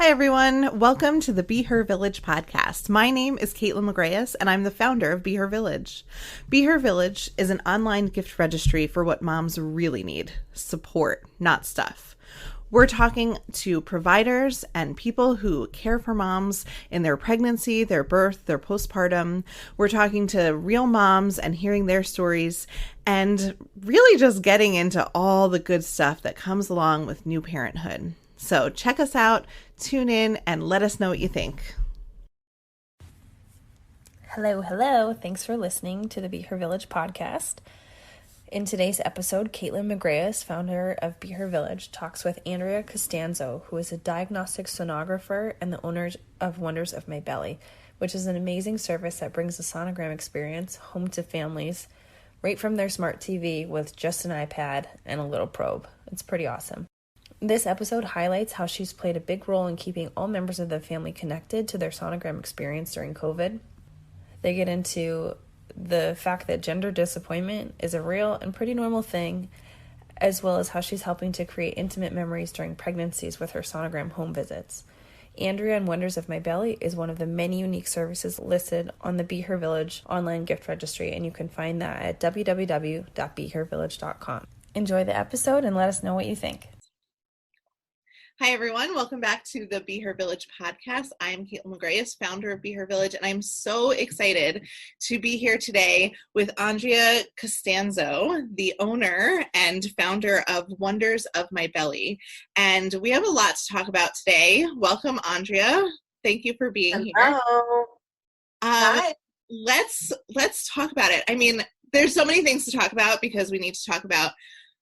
Hi, everyone. Welcome to the Be Her Village podcast. My name is Caitlin Lagreus, and I'm the founder of Be Her Village. Be Her Village is an online gift registry for what moms really need: support, not stuff. We're talking to providers and people who care for moms in their pregnancy, their birth, their postpartum. We're talking to real moms and hearing their stories and really just getting into all the good stuff that comes along with new parenthood. So check us out, tune in, and let us know what you think. Hello. Thanks for listening to the Be Her Village podcast. In today's episode, Caitlin Lagreus, founder of Be Her Village, talks with Andrea Costanzo, who is a diagnostic sonographer and the owner of W.O.M.B, which is an amazing service that brings the sonogram experience home to families right from their smart TV with just an iPad and a little probe. It's pretty awesome. This episode highlights how she's played a big role in keeping all members of the family connected to their sonogram experience during COVID. They get into the fact that gender disappointment is a real and pretty normal thing, as well as how she's helping to create intimate memories during pregnancies with her sonogram home visits. Andrea and Wonders of My Belly is one of the many unique services listed on the Be Her Village online gift registry, and you can find that at www.behervillage.com. Enjoy the episode and let us know what you think. Hi, everyone. Welcome back to the Be Her Village podcast. I am Caitlin Lagreus, founder of Be Her Village, and I'm so excited to be here today with Andrea Costanzo, the owner and founder of Wonders of My Belly. And we have a lot to talk about today. Welcome, Andrea. Thank you for being here. Hi. Let's talk about it. I mean, there's so many things to talk about because we need to talk about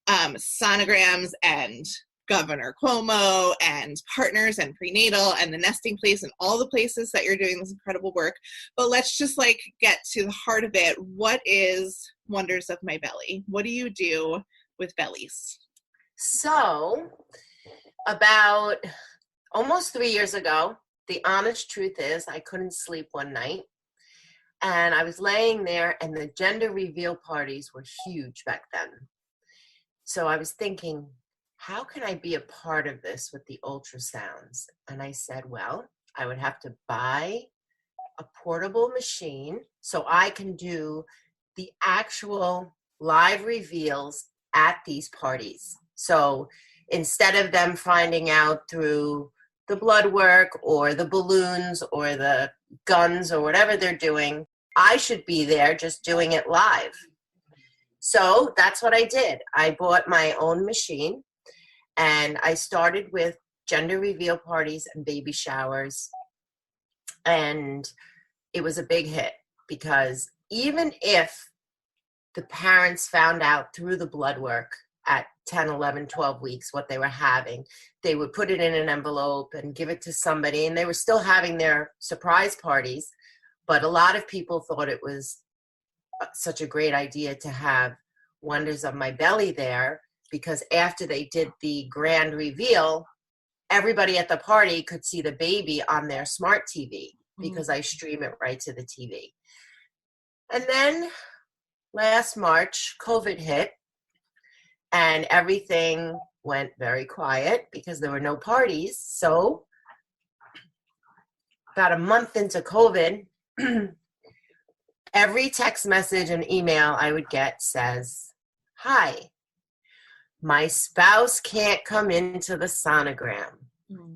sonograms and Governor Cuomo and partners and prenatal and the nesting place and all the places that you're doing this incredible work. But let's just get to the heart of it. What is Wonders of My Belly? What do you do with Bellies? So about almost 3 years ago, the honest truth is I couldn't sleep one night. And I was laying there and the gender reveal parties were huge back then. So I was thinking, how can I be a part of this with the ultrasounds? And I said, well, I would have to buy a portable machine so I can do the actual live reveals at these parties. So instead of them finding out through the blood work or the balloons or the guns or whatever they're doing, I should be there just doing it live. So that's what I did. I bought my own machine. And I started with gender reveal parties and baby showers. And it was a big hit because even if the parents found out through the blood work at 10, 11, 12 weeks what they were having, they would put it in an envelope and give it to somebody. And they were still having their surprise parties. But a lot of people thought it was such a great idea to have Wonders of My Belly there, because after they did the grand reveal, everybody at the party could see the baby on their smart TV because I stream it right to the TV. And then last March, COVID hit and everything went very quiet because there were no parties. So about a month into COVID, every text message and email I would get says, "Hi, my spouse can't come into the sonogram.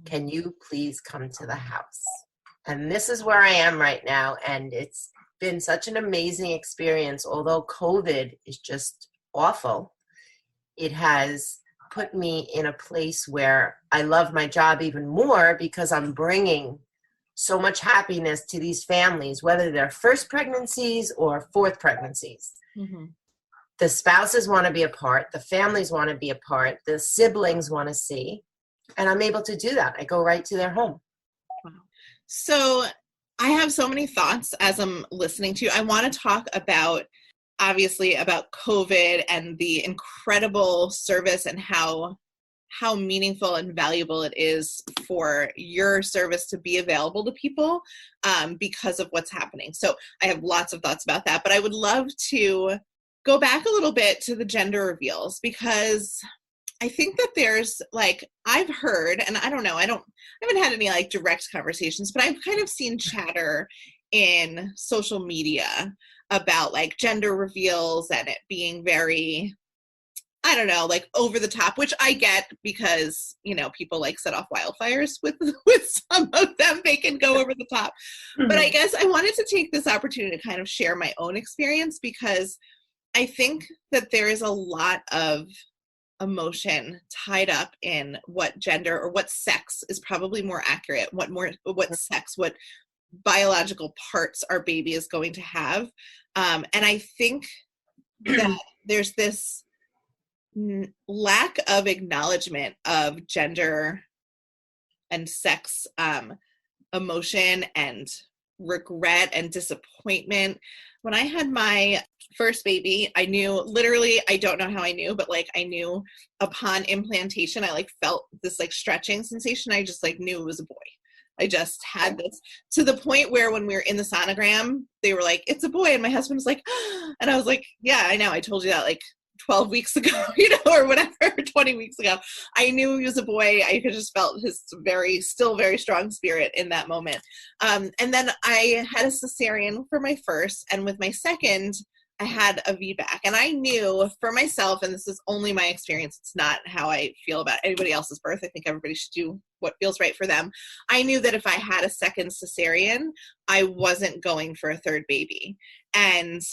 Can you please come to the house?" And this is where I am right now. And it's been such an amazing experience. Although COVID is just awful, it has put me in a place where I love my job even more because I'm bringing so much happiness to these families, whether they're first pregnancies or fourth pregnancies. Mm-hmm. The spouses want to be a part. The families want to be a part. The siblings want to see. And I'm able to do that. I go right to their home. Wow. So I have so many thoughts as I'm listening to you. I want to talk about, obviously, about COVID and the incredible service and how meaningful and valuable it is for your service to be available to people because of what's happening. So I have lots of thoughts about that. But I would love to go back a little bit to the gender reveals because I think that there's like, I've heard, and I don't know, I haven't had any like direct conversations, but I've kind of seen chatter in social media about like gender reveals and it being very, I don't know, like over the top, which I get because, you know, people like set off wildfires with some of them. They can go over the top. But I guess I wanted to take this opportunity to kind of share my own experience, because I think that there is a lot of emotion tied up in what gender, or what sex is probably more accurate, what sex, what biological parts our baby is going to have. And I think that there's this lack of acknowledgement of gender and sex emotion and regret and disappointment. When I had my first baby, I knew, literally, I don't know how I knew, but like I knew upon implantation, I like felt this like stretching sensation. I just like knew it was a boy. I just had this, to the point where when we were in the sonogram, they were like, it's a boy. And my husband was like, and I was like, yeah, I know. I told you that like 12 weeks ago, you know, or whatever, 20 weeks ago. I knew he was a boy. I could just felt his still very strong spirit in that moment. And then I had a cesarean for my first, and with my second, I had a VBAC. And I knew for myself, and this is only my experience, it's not how I feel about anybody else's birth. I think everybody should do what feels right for them. I knew that if I had a second cesarean, I wasn't going for a third baby. And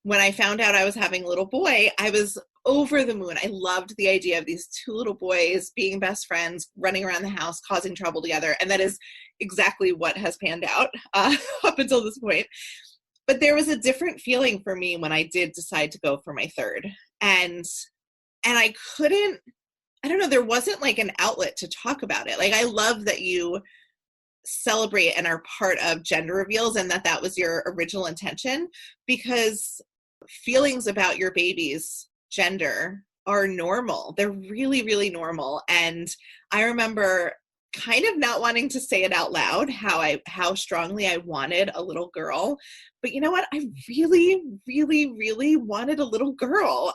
when I found out I was having a little boy, I was over the moon. I loved the idea of these two little boys being best friends, running around the house, causing trouble together. And that is exactly what has panned out up until this point. But there was a different feeling for me when I did decide to go for my third. And I couldn't, I don't know, there wasn't like an outlet to talk about it. Like, I love that you celebrate and are part of gender reveals, and that was your original intention, because feelings about your baby's gender are normal. They're really, really normal. And I remember kind of not wanting to say it out loud, how strongly I wanted a little girl. But you know what? I really, really, really wanted a little girl.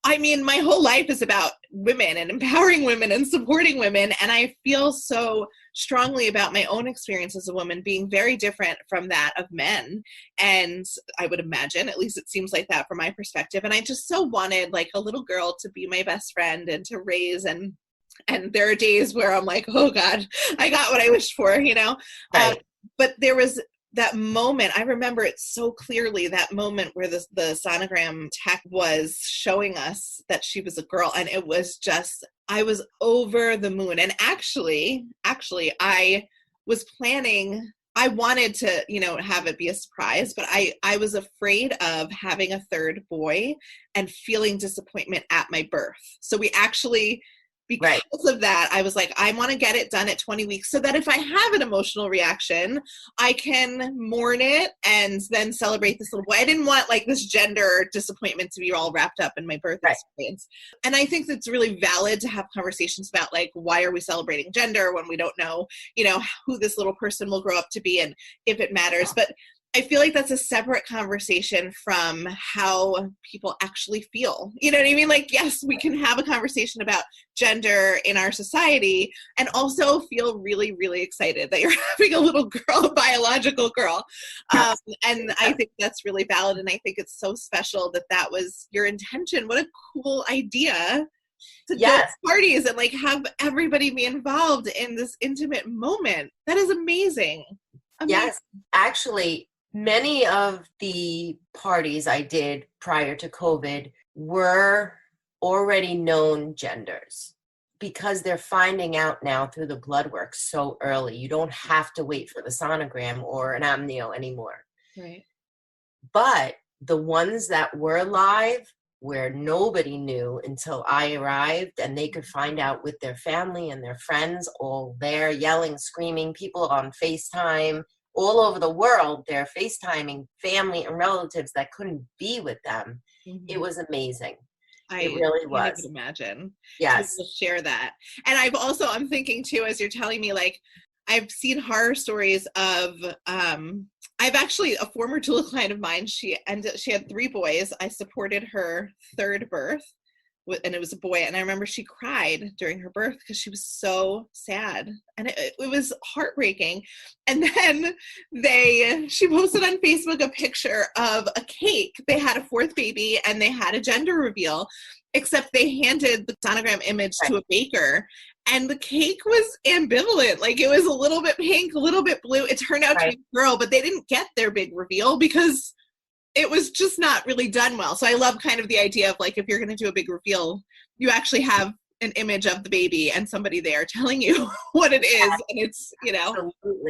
I mean, my whole life is about women and empowering women and supporting women. And I feel so strongly about my own experience as a woman being very different from that of men. And I would imagine, at least it seems like that from my perspective. And I just so wanted like a little girl to be my best friend and to raise. And there are days where I'm like, oh God, I got what I wished for, you know? Right. But there was that moment, I remember it so clearly, that moment where the sonogram tech was showing us that she was a girl, and it was just, I was over the moon. And actually, I was planning, I wanted to, you know, have it be a surprise, but I was afraid of having a third boy and feeling disappointment at my birth. So we actually, because of that, I was like, I want to get it done at 20 weeks so that if I have an emotional reaction, I can mourn it and then celebrate this little boy. I didn't want like this gender disappointment to be all wrapped up in my birth experience. And I think it's really valid to have conversations about like, why are we celebrating gender when we don't know, you know, who this little person will grow up to be and if it matters. But I feel like that's a separate conversation from how people actually feel. You know what I mean? Like, yes, we can have a conversation about gender in our society and also feel really, really excited that you're having a little girl, a biological girl. And I think that's really valid. And I think it's so special that was your intention. What a cool idea to go to parties and like have everybody be involved in this intimate moment. That is amazing. Yes, actually, many of the parties I did prior to COVID were already known genders because they're finding out now through the blood work so early. You don't have to wait for the sonogram or an amnio anymore. Right. But the ones that were live where nobody knew until I arrived and they could find out with their family and their friends all there yelling, screaming, people on FaceTime, all over the world, they're FaceTiming family and relatives that couldn't be with them. Mm-hmm. It was amazing. It really was. I can't even imagine. Yes. To share that. And I'm thinking too, as you're telling me, like, I've seen horror stories of, I've actually, a former doula client of mine, she had 3 boys. I supported her third birth. and it was a boy. And I remember she cried during her birth because she was so sad, and it was heartbreaking. And then she posted on Facebook a picture of a cake. They had a fourth baby and they had a gender reveal, except they handed the sonogram image to a baker, and the cake was ambivalent. Like, it was a little bit pink, a little bit blue. It turned out to be a girl, but they didn't get their big reveal because it was just not really done well. So I love kind of the idea of, like, if you're going to do a big reveal, you actually have an image of the baby and somebody there telling you what it is. And it's,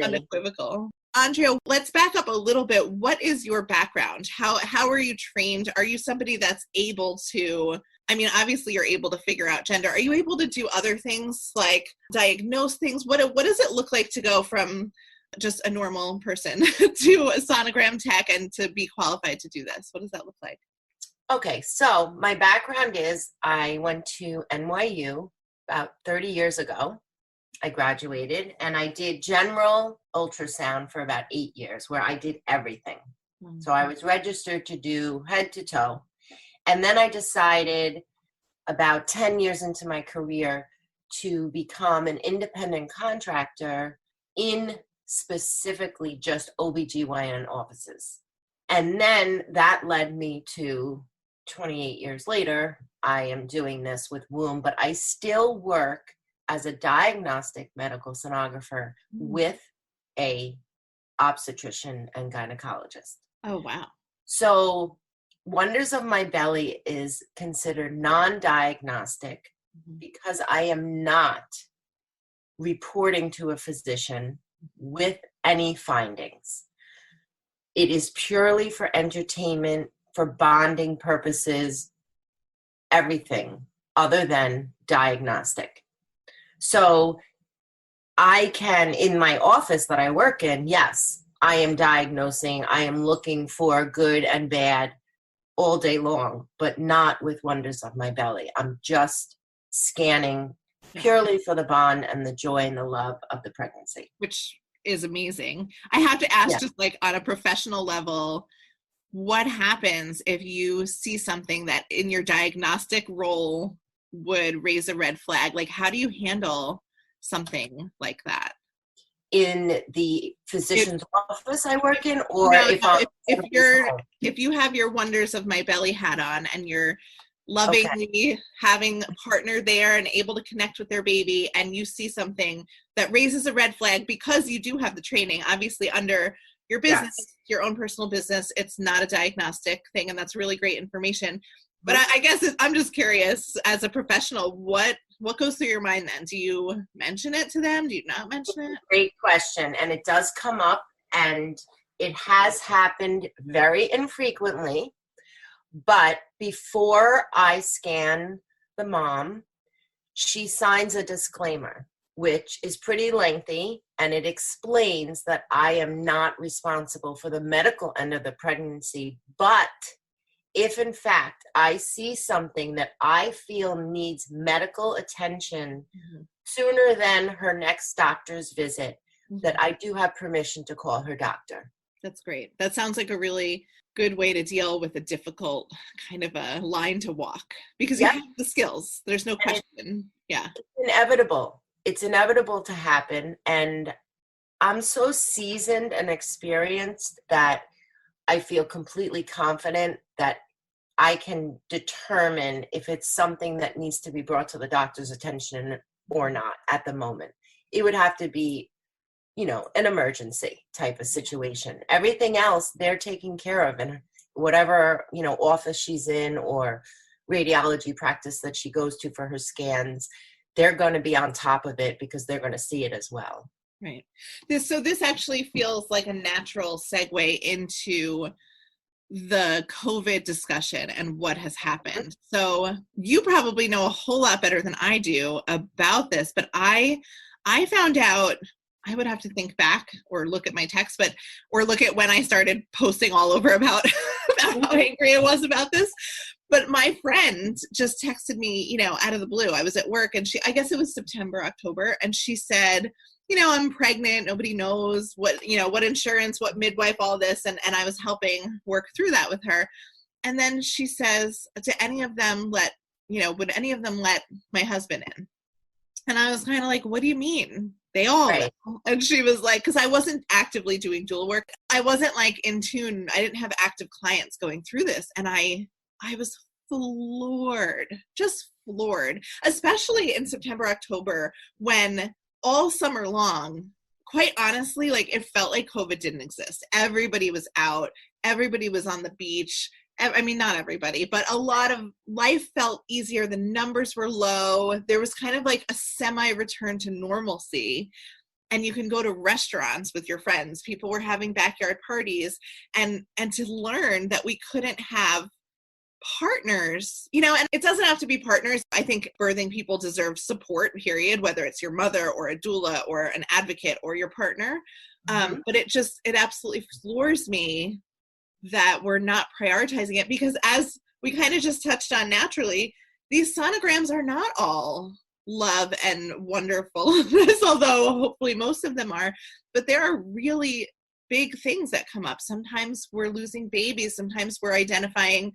unequivocal. Andrea, let's back up a little bit. What is your background? How are you trained? Are you somebody that's able to, I mean, obviously you're able to figure out gender. Are you able to do other things like diagnose things? What does it look like to go from just a normal person to a sonogram tech and to be qualified to do this? What does that look like? Okay, so my background is I went to NYU about 30 years ago. I graduated and I did general ultrasound for about 8 years, where I did everything. Mm-hmm. So I was registered to do head to toe. And then I decided about 10 years into my career to become an independent contractor in specifically just OBGYN offices. And then that led me to 28 years later, I am doing this with W.O.M.B, but I still work as a diagnostic medical sonographer with a obstetrician and gynecologist. Oh, wow. So Wonders of My Belly is considered non-diagnostic because I am not reporting to a physician with any findings. It is purely for entertainment, for bonding purposes, everything other than diagnostic. So I can, in my office that I work in, yes, I am diagnosing, I am looking for good and bad all day long, but not with Wonders of My Belly. I'm just scanning purely for the bond and the joy and the love of the pregnancy. Which is amazing. I have to ask, just like on a professional level, what happens if you see something that in your diagnostic role would raise a red flag? Like, how do you handle something like that? In the physician's office I work in, or if you have your Wonders of My Belly hat on and you're lovingly having a partner there and able to connect with their baby, and you see something that raises a red flag because you do have the training, obviously, under your business, your own personal business, it's not a diagnostic thing, and that's really great information. But I guess I'm just curious, as a professional, what goes through your mind then? Do you mention it to them? Do you not mention it? Great question. And it does come up, and it has happened very infrequently. But before I scan the mom, she signs a disclaimer, which is pretty lengthy, and it explains that I am not responsible for the medical end of the pregnancy, but if in fact I see something that I feel needs medical attention sooner than her next doctor's visit, that I do have permission to call her doctor. That's great. That sounds like a really good way to deal with a difficult kind of a line to walk, because you have the skills. There's no question. It's inevitable. It's inevitable to happen. And I'm so seasoned and experienced that I feel completely confident that I can determine if it's something that needs to be brought to the doctor's attention or not at the moment. It would have to be, an emergency type of situation. Everything else they're taking care of in whatever, office she's in or radiology practice that she goes to for her scans. They're going to be on top of it because they're going to see it as well. Right. So this actually feels like a natural segue into the COVID discussion and what has happened. So you probably know a whole lot better than I do about this, but I found out, I would have to think back or look at my text, or look at when I started posting all over about how angry I was about this. But my friend just texted me, out of the blue. I was at work, and I guess it was September, October. And she said, I'm pregnant. Nobody knows what insurance, what midwife, all this. And I was helping work through that with her. And then she says, do any of them let would any of them let my husband in? And I was kind of like, what do you mean? They all Right. will. And she was like, because I wasn't actively doing doula work. I wasn't like in tune. I didn't have active clients going through this. And I was floored, just floored, especially in September, October, when all summer long, quite honestly, like it felt like COVID didn't exist. Everybody was out. Everybody was on the beach. I mean, not everybody, but a lot of life felt easier. The numbers were low. There was kind of like a semi-return to normalcy. And you can go to restaurants with your friends. People were having backyard parties. And to learn that we couldn't have partners, and it doesn't have to be partners. I think birthing people deserve support, period, whether it's your mother or a doula or an advocate or your partner. But it absolutely floors me that we're not prioritizing it, because as we kind of just touched on naturally, these sonograms are not all love and wonderfulness, although hopefully most of them are, but there are really big things that come up. Sometimes we're losing babies. Sometimes we're identifying,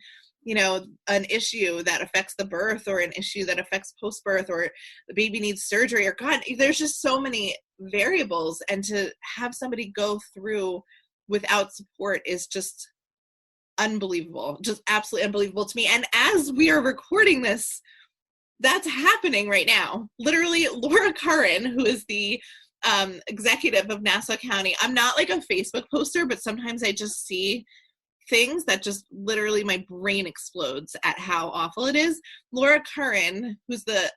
an issue that affects the birth, or an issue that affects post-birth, or the baby needs surgery, or God, there's just so many variables. And to have somebody go through without support is just unbelievable, just absolutely unbelievable to me. And as we are recording this, that's happening right now. Literally, Laura Curran, who is the executive of Nassau County, I'm not like a Facebook poster, but sometimes I just see things that just literally my brain explodes at how awful it is. Laura Curran, who's the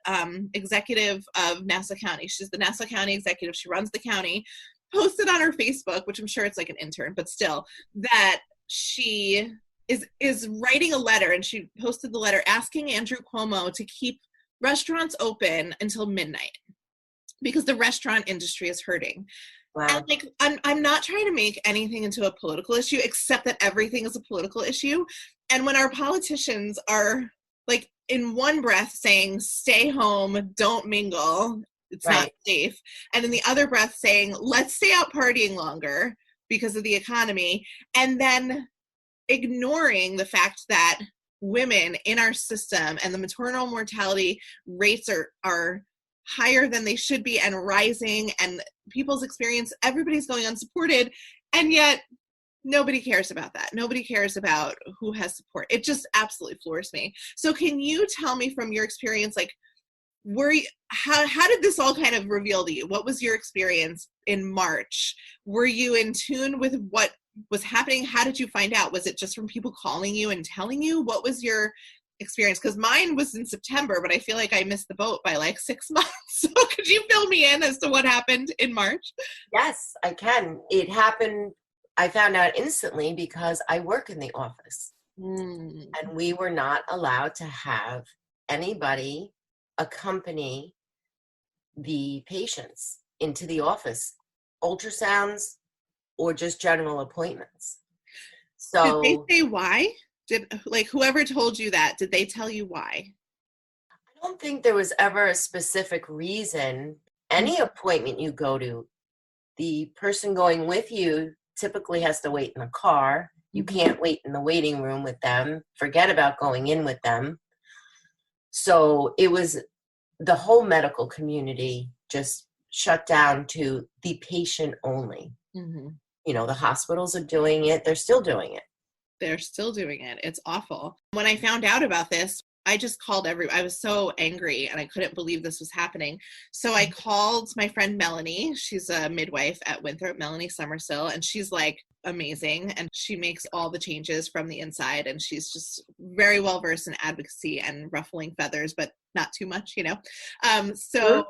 executive of Nassau County, she's the Nassau County executive, she runs the county, posted on her Facebook, which I'm sure it's like an intern, but still, that she is writing a letter, and she posted the letter asking Andrew Cuomo to keep restaurants open until midnight because the restaurant industry is hurting. Wow. And like, I'm not trying to make anything into a political issue, except that everything is a political issue. And when our politicians are like in one breath saying, stay home, don't mingle, it's not safe. And in the other breath saying, let's stay out partying longer because of the economy. And then ignoring the fact that women in our system and the maternal mortality rates are higher than they should be and rising, and people's experience, everybody's going unsupported, and yet nobody cares about that. Nobody cares about who has support. It just absolutely floors me. So can you tell me from your experience, like, how did this all kind of reveal to you? What was your experience in March? Were you in tune with what was happening? How did you find out? Was it just from people calling you and telling you? What was your experience? Because mine was in September, but I feel like I missed the boat by like 6 months. So could you fill me in as to what happened in March? Yes, I can. It happened, I found out instantly because I work in the office. And we were not allowed to have anybody accompany the patients into the office, ultrasounds or just general appointments. So did they say why? Did, like, whoever told you that, did they tell you why? I don't think there was ever a specific reason. Any appointment you go to, the person going with you typically has to wait in the car. You can't wait in the waiting room with them. Forget about going in with them. So it was the whole medical community just shut down to the patient only. You know, the hospitals are doing it. They're still doing it. They're still doing it. It's awful. When I found out about this, I just called I was so angry and I couldn't believe this was happening. So I called my friend Melanie. She's a midwife at Winthrop, Melanie Summersill, and she's like amazing. And she makes all the changes from the inside. And she's just very well versed in advocacy and ruffling feathers, but not too much, you know? So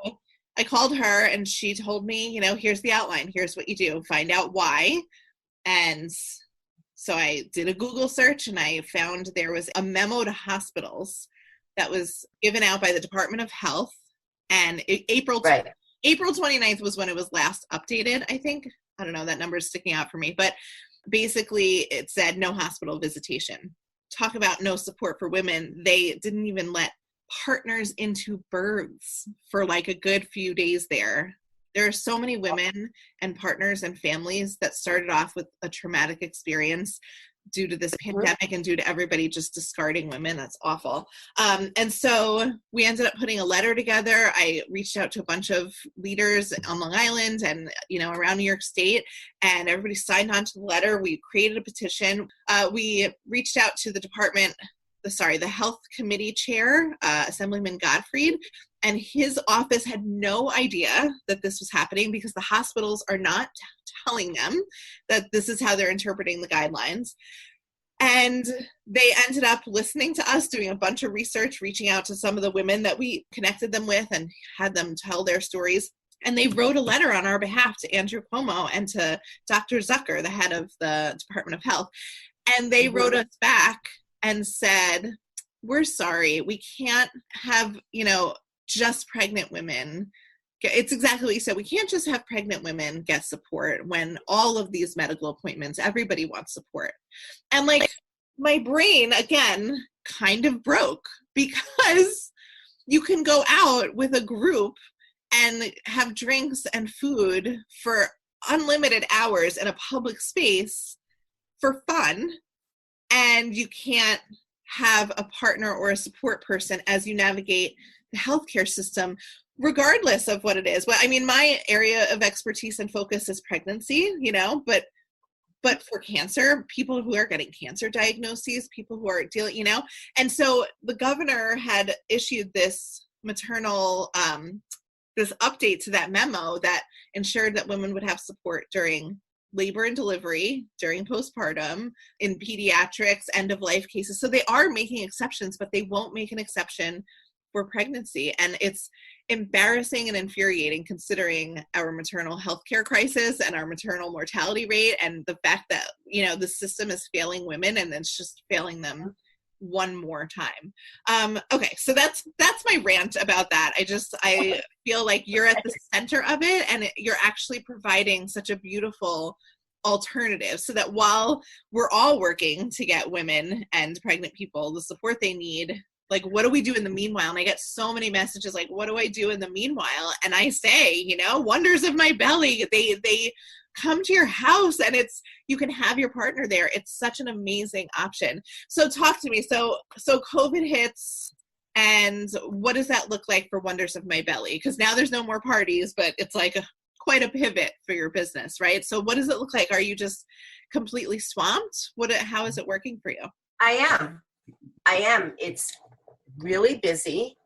I called her and she told me, you know, here's the outline. Here's what you do. Find out why. And so I did a Google search and I found there was a memo to hospitals that was given out by the Department of Health. And April 29th was when it was last updated, I think. I don't know, that number is sticking out for me. But basically it said no hospital visitation. Talk about no support for women. They didn't even let partners into births for like a good few days there. There are so many women and partners and families that started off with a traumatic experience due to this pandemic and due to everybody just discarding women. That's awful. And so we ended up putting a letter together. I reached out to a bunch of leaders on Long Island and, around New York State, and everybody signed on to the letter. We created a petition. We reached out to the Health Committee Chair, Assemblyman Gottfried, and his office had no idea that this was happening because the hospitals are not telling them that this is how they're interpreting the guidelines. And they ended up listening to us, doing a bunch of research, reaching out to some of the women that we connected them with and had them tell their stories. And they wrote a letter on our behalf to Andrew Cuomo and to Dr. Zucker, the head of the Department of Health. And they wrote us back and said, we're sorry, we can't have, just pregnant women. It's exactly what you said. We can't just have pregnant women get support when all of these medical appointments, everybody wants support. And my brain, again, kind of broke because you can go out with a group and have drinks and food for unlimited hours in a public space for fun, and you can't have a partner or a support person as you navigate the healthcare system, regardless of what it is. But I mean, my area of expertise and focus is pregnancy, but for cancer, people who are getting cancer diagnoses, people who are dealing, and so the governor had issued this maternal, this update to that memo that ensured that women would have support during labor and delivery, during postpartum, in pediatrics, end of life cases. So they are making exceptions, but they won't make an exception for pregnancy. And it's embarrassing and infuriating considering our maternal health care crisis and our maternal mortality rate and the fact that, the system is failing women and it's just failing them one more time. Okay, so that's my rant about that. I feel like you're at the center of it, and you're actually providing such a beautiful alternative so that while we're all working to get women and pregnant people the support they need, what do we do in the meanwhile? And I get so many messages like, what do I do in the meanwhile? And I say, wonders of my belly, they come to your house and you can have your partner there. It's such an amazing option. So talk to me. So COVID hits, and what does that look like for Wonders of My Belly? Because now there's no more parties, but it's quite a pivot for your business, right? So what does it look like? Are you just completely swamped? How is it working for you? I am. It's really busy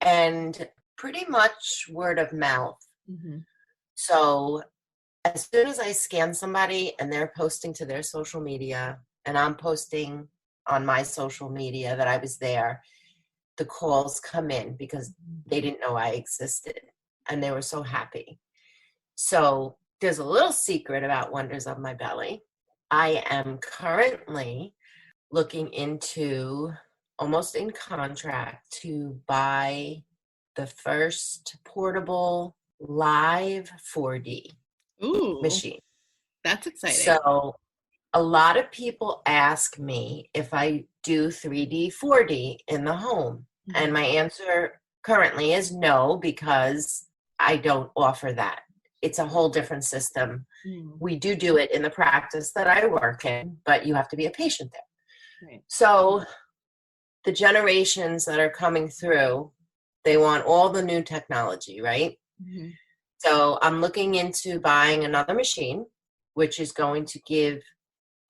and pretty much word of mouth. Mm-hmm. So as soon as I scan somebody and they're posting to their social media and I'm posting on my social media that I was there, the calls come in because they didn't know I existed and they were so happy. So there's a little secret about Wonders of My Belly. I am currently looking into, almost in contract, to buy the first portable live 4D machine. That's exciting. So a lot of people ask me if I do 3D, 4D in the home. Mm-hmm. And my answer currently is no, because I don't offer that. It's a whole different system. Mm. We do it in the practice that I work in, but you have to be a patient there. Right. So the generations that are coming through, they want all the new technology, right? Mm-hmm. So I'm looking into buying another machine, which is going to give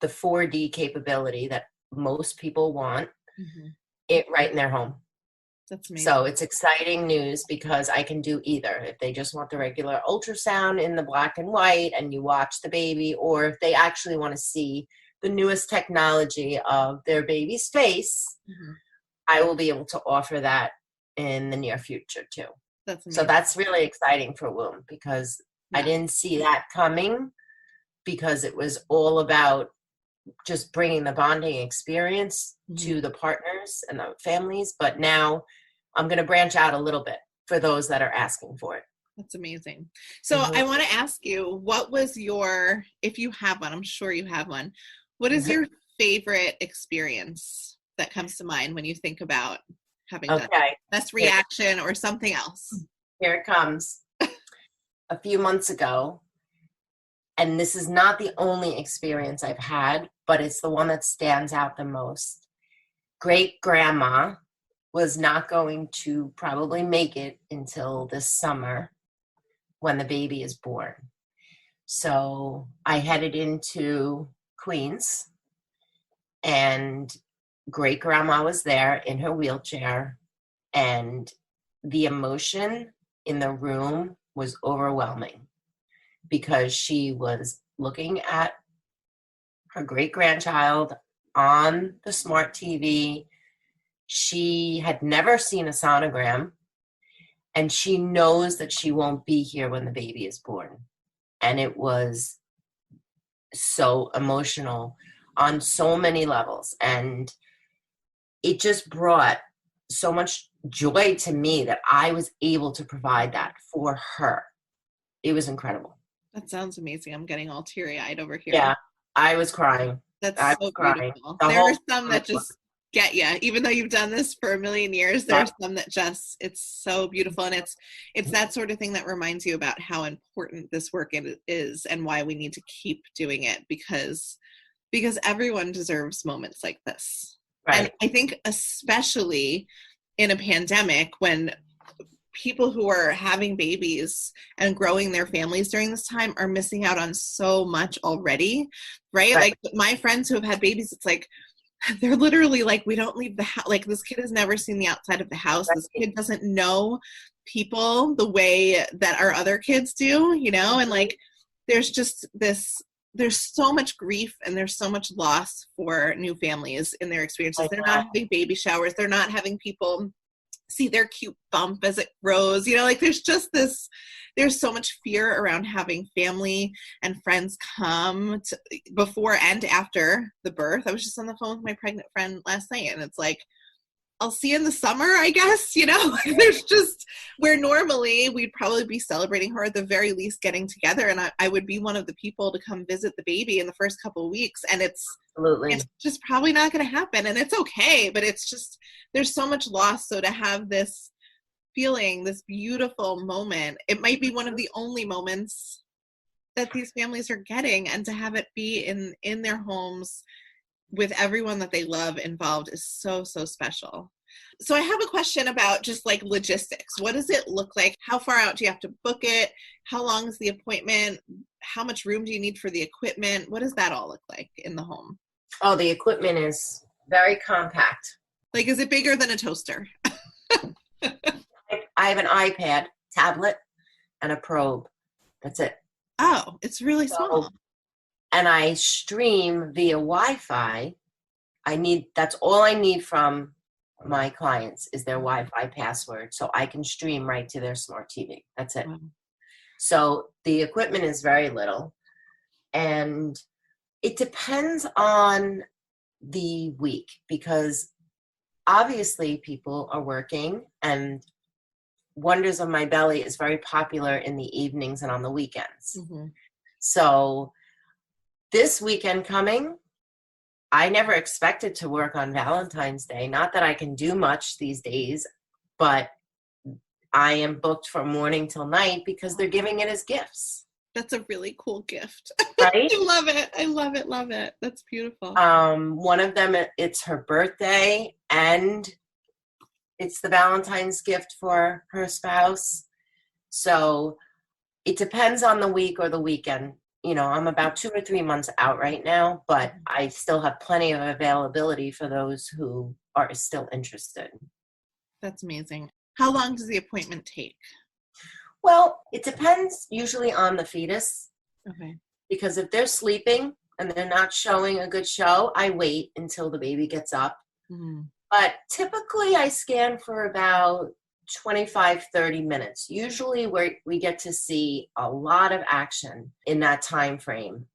the 4D capability that most people want, it right in their home. That's amazing. So it's exciting news because I can do either. If they just want the regular ultrasound in the black and white and you watch the baby, or if they actually want to see the newest technology of their baby's face, I will be able to offer that in the near future too. That's amazing. So that's really exciting for W.O.M.B because I didn't see that coming, because it was all about just bringing the bonding experience to the partners and the families. But now I'm going to branch out a little bit for those that are asking for it. That's amazing. So I want to ask you, what was your, if you have one, I'm sure you have one, what is your favorite experience that comes to mind when you think about having done that? Best reaction or something else? Here it comes. A few months ago, and this is not the only experience I've had, but it's the one that stands out the most. Great grandma was not going to probably make it until this summer when the baby is born. So I headed into Queens, and great grandma was there in her wheelchair, and the emotion in the room was overwhelming because she was looking at her great grandchild on the smart TV. She had never seen a sonogram, and she knows that she won't be here when the baby is born. And it was so emotional on so many levels. And it just brought so much joy to me that I was able to provide that for her. It was incredible. That sounds amazing. I'm getting all teary-eyed over here. Yeah, I was crying. That's I so was crying. beautiful. There are some that just get you, even though you've done this for a million years. There are some that just, it's so beautiful, and it's that sort of thing that reminds you about how important this work is and why we need to keep doing it, because everyone deserves moments like this. Right. And I think especially in a pandemic, when people who are having babies and growing their families during this time are missing out on so much already, right? Like my friends who have had babies, it's like, they're literally like, we don't leave the house. Like, this kid has never seen the outside of the house. This kid doesn't know people the way that our other kids do, you know? And like, there's just there's so much grief and there's so much loss for new families in their experiences. They're not having baby showers. They're not having people see their cute bump as it grows, you know, like there's so much fear around having family and friends come to, before and after the birth. I was just on the phone with my pregnant friend last night, and it's like, I'll see you in the summer, I guess, you know. There's just, where normally we'd probably be celebrating her, at the very least getting together, and I would be one of the people to come visit the baby in the first couple of weeks, and it's just probably not going to happen, and it's okay, but it's just, there's so much loss. So to have this feeling, this beautiful moment, it might be one of the only moments that these families are getting, and to have it be in their homes with everyone that they love involved is so, so special. So I have a question about just like logistics. What does it look like? How far out do you have to book it? How long is the appointment? How much room do you need for the equipment? What does that all look like in the home? Oh, the equipment is very compact. Like, is it bigger than a toaster? I have an iPad, tablet, and a probe. That's it. Oh, it's really small. And I stream via Wi-Fi. That's all I need from my clients is their Wi-Fi password, so I can stream right to their smart TV. That's it. Wow. So the equipment is very little, and it depends on the week, because obviously people are working, and Wonders of My Belly is very popular in the evenings and on the weekends. Mm-hmm. So this weekend coming, I never expected to work on Valentine's Day. Not that I can do much these days, but I am booked from morning till night because they're giving it as gifts. That's a really cool gift. Right? I love it. I love it. Love it. That's beautiful. One of them, it's her birthday, and it's the Valentine's gift for her spouse. So it depends on the week or the weekend. You know, I'm about 2 or 3 months out right now, but I still have plenty of availability for those who are still interested. That's amazing. How long does the appointment take? Well, it depends usually on the fetus. Okay. Because if they're sleeping and they're not showing a good show, I wait until the baby gets up. Mm-hmm. But typically I scan for about 25, 30 minutes. Usually we get to see a lot of action in that time frame.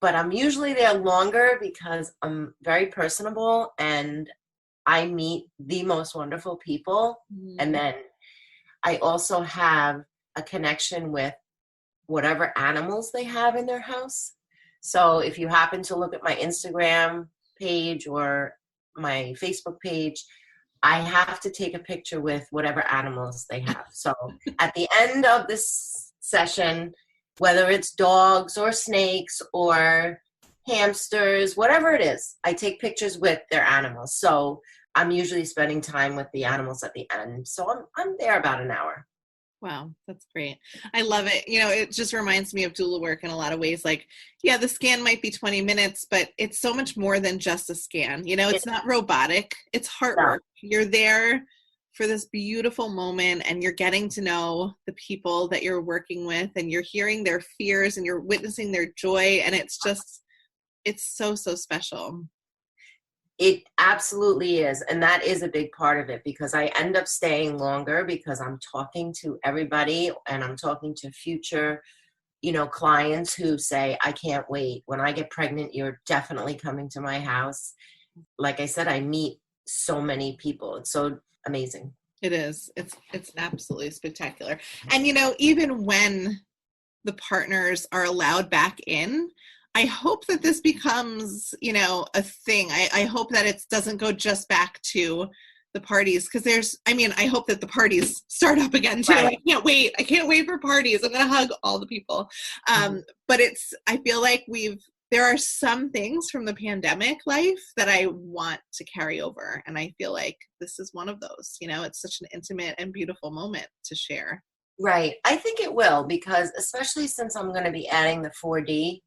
But I'm usually there longer because I'm very personable and I meet the most wonderful people. Mm-hmm. And then I also have a connection with whatever animals they have in their house. So if you happen to look at my Instagram page or my Facebook page, I have to take a picture with whatever animals they have. So at the end of this session, whether it's dogs or snakes or hamsters, whatever it is. I take pictures with their animals. So I'm usually spending time with the animals at the end. So I'm there about an hour. Wow, that's great. I love it. It just reminds me of doula work in a lot of ways. Like, yeah, the scan might be 20 minutes, but it's so much more than just a scan. It's not robotic. It's heart work. You're there for this beautiful moment, and you're getting to know the people that you're working with, and you're hearing their fears, and you're witnessing their joy. And it's so, so special. It absolutely is. And that is a big part of it, because I end up staying longer because I'm talking to everybody, and I'm talking to future, clients who say, I can't wait. When I get pregnant, you're definitely coming to my house. Like I said, I meet so many people. It's so amazing. It is. It's absolutely spectacular. And, even when the partners are allowed back in, I hope that this becomes, a thing. I hope that it doesn't go just back to the parties, because I hope that the parties start up again too. Right. I can't wait for parties. I'm going to hug all the people. But I feel like there are some things from the pandemic life that I want to carry over. And I feel like this is one of those. It's such an intimate and beautiful moment to share. Right. I think it will, because especially since I'm going to be adding the 4D,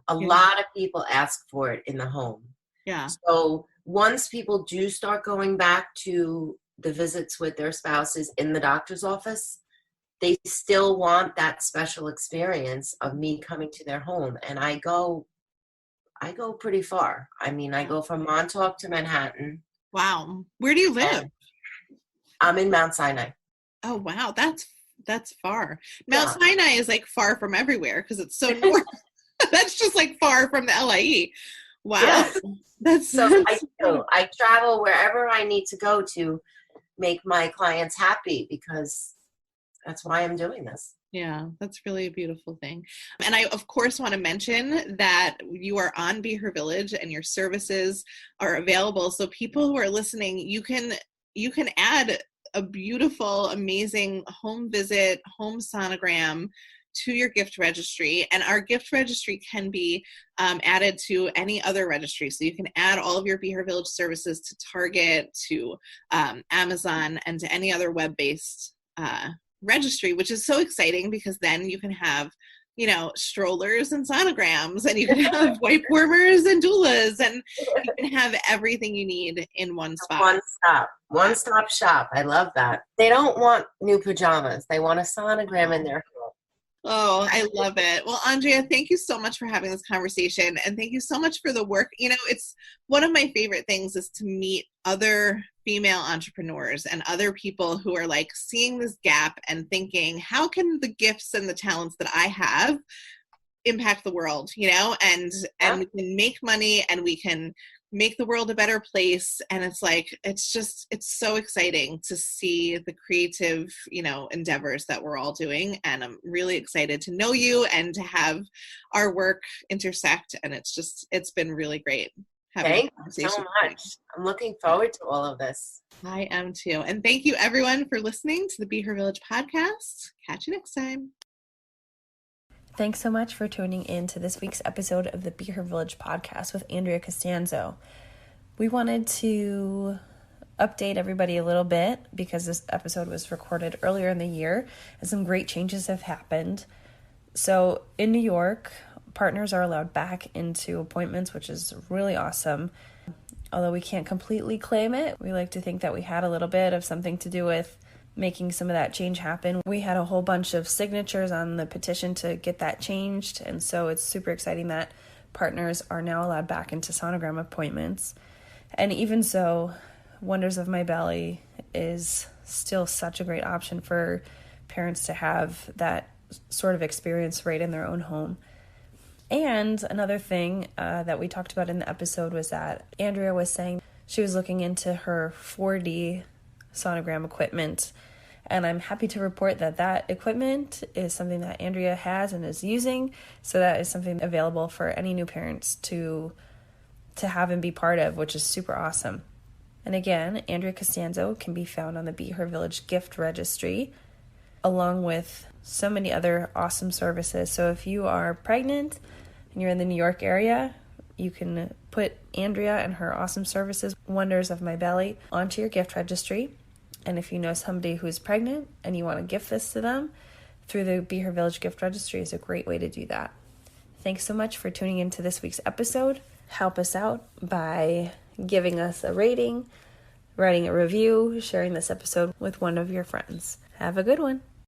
a lot of people ask for it in the home. Yeah. So once people do start going back to the visits with their spouses in the doctor's office, they still want that special experience of me coming to their home. And I go pretty far. I go from Montauk to Manhattan. Wow. Where do you live? I'm in Mount Sinai. Oh, wow. That's far. Mount Sinai is like far from everywhere because it's so north. That's just like far from the LIE. Wow. Yes. That's so I travel wherever I need to go to make my clients happy, because that's why I'm doing this. Yeah, that's really a beautiful thing. And I, of course, want to mention that you are on Be Her Village and your services are available. So people who are listening, you can add a beautiful, amazing home visit, home sonogram to your gift registry. And our gift registry can be added to any other registry. So you can add all of your Be Her Village services to Target, to Amazon, and to any other web-based registry, which is so exciting, because then you can have, strollers and sonograms, and you can have wipe warmers and doulas, and you can have everything you need in one spot. One stop shop. I love that. They don't want new pajamas. They want a sonogram in their home. Oh, I love it. Well, Andrea, thank you so much for having this conversation, and thank you so much for the work. It's one of my favorite things is to meet other female entrepreneurs and other people who are like seeing this gap and thinking, how can the gifts and the talents that I have impact the world, and we can make money, and we can make the world a better place. And it's like, it's so exciting to see the creative, endeavors that we're all doing. And I'm really excited to know you and to have our work intersect. And it's been really great. Thank you so much. I'm looking forward to all of this. I am too. And thank you everyone for listening to the Be Her Village podcast. Catch you next time. Thanks so much for tuning in to this week's episode of the Be Her Village podcast with Andrea Costanzo. We wanted to update everybody a little bit because this episode was recorded earlier in the year and some great changes have happened. So in New York, partners are allowed back into appointments, which is really awesome. Although we can't completely claim it, we like to think that we had a little bit of something to do with making some of that change happen. We had a whole bunch of signatures on the petition to get that changed, and so it's super exciting that partners are now allowed back into sonogram appointments. And even so, Wonders of My Belly is still such a great option for parents to have that sort of experience right in their own home. And another thing that we talked about in the episode was that Andrea was saying she was looking into her 4D sonogram equipment, and I'm happy to report that equipment is something that Andrea has and is using, so that is something available for any new parents to have and be part of, which is super awesome. And again, Andrea Costanzo can be found on the Be Her Village gift registry, along with so many other awesome services. So if you are pregnant and you're in the New York area, You can put Andrea and her awesome services, Wonders of My Belly, onto your gift registry. And if you know somebody who's pregnant and you want to gift this to them, through the Be Her Village gift registry is a great way to do that. Thanks so much for tuning into this week's episode. Help us out by giving us a rating, writing a review, sharing this episode with one of your friends. Have a good one.